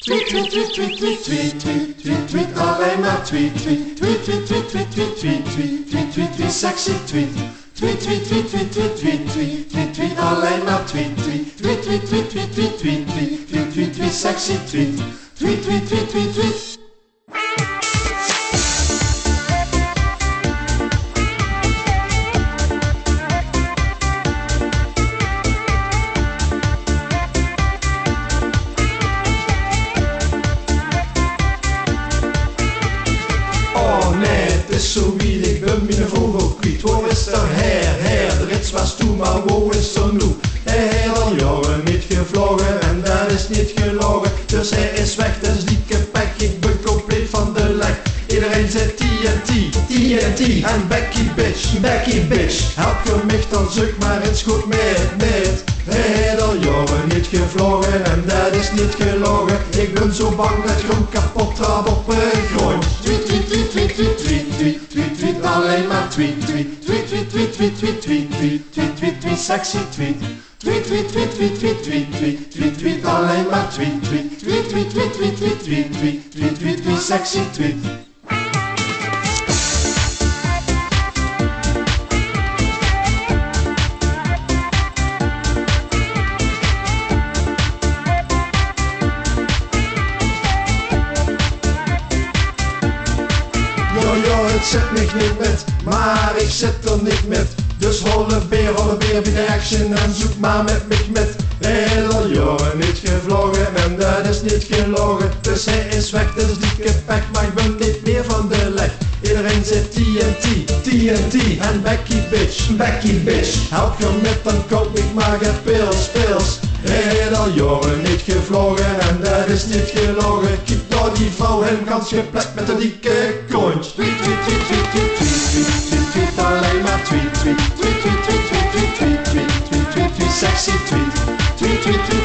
Tweet, tweet, tweet, tweet, tweet, tweet, tweet, tweet, tweet, alleen maar tweet, tweet, tweet, tweet, tweet, tweet, tweet, tweet, tweet, tweet, tweet, tweet, sexy tweet. Tweet, tweet, tweet, tweet, tweet, tweet, tweet, tweet, tweet, alleen maar tweet, tweet, tweet, tweet, tweet, tweet, tweet, tweet, tweet, tweet, tweet, tweet, sexy tweet. Tweet, tweet, tweet, tweet, tweet. Zo wie ik ben mijn vogel kwijt. Waar is er her, de rits was toen, maar waar is er nu? Hij heeft al jaren niet gevlogen en dat is niet gelogen. Dus hij is weg, dat is dikke pek, ik ben compleet van de leg. Iedereen zegt TNT en Becky bitch. Help je mich dan zoek maar eens goed met. Hij heeft al jaren niet gevlogen en dat is niet gelogen. Ik ben zo bang dat je hem kapot gaat op een grond. Tweet, tweet, tweet, tweet, tweet, tweet, tweet, tweet, tweet, alleen maar tweet, tweet, tweet, tweet, tweet, tweet, tweet, tweet, tweet, tweet, tweet, tweet, sexy tweet. Tweet, tweet, tweet, tweet, tweet, tweet, tweet, tweet, tweet, alleen maar tweet, tweet, tweet, tweet, tweet, tweet, tweet, tweet, tweet, tweet, tweet, tweet, sexy tweet. Het zit mich niet met, maar ik zit er niet met. Dus holle beer, bij de action en zoek maar met mich met. Heel al jaren niet gevlogen en dat is niet gelogen. Dus hij is weg, dat is dikke pek, maar ik ben niet meer van de leg. Iedereen zegt TNT en Becky bitch. Help je met, dan koop ik maar geen pils. Heel al jaren niet gevlogen en dat is niet gelogen. Kiep nou die vrouw helemaal kans geplekt met een dikke kont. Tweet, tweet, tweet, tweet, tweet, tweet, tweet, tweet, alleen maar tweet, tweet, tweet, tweet, tweet, tweet, tweet, tweet, tweet, tweet, tweet, sexy tweet. Tweet, tweet, tweet.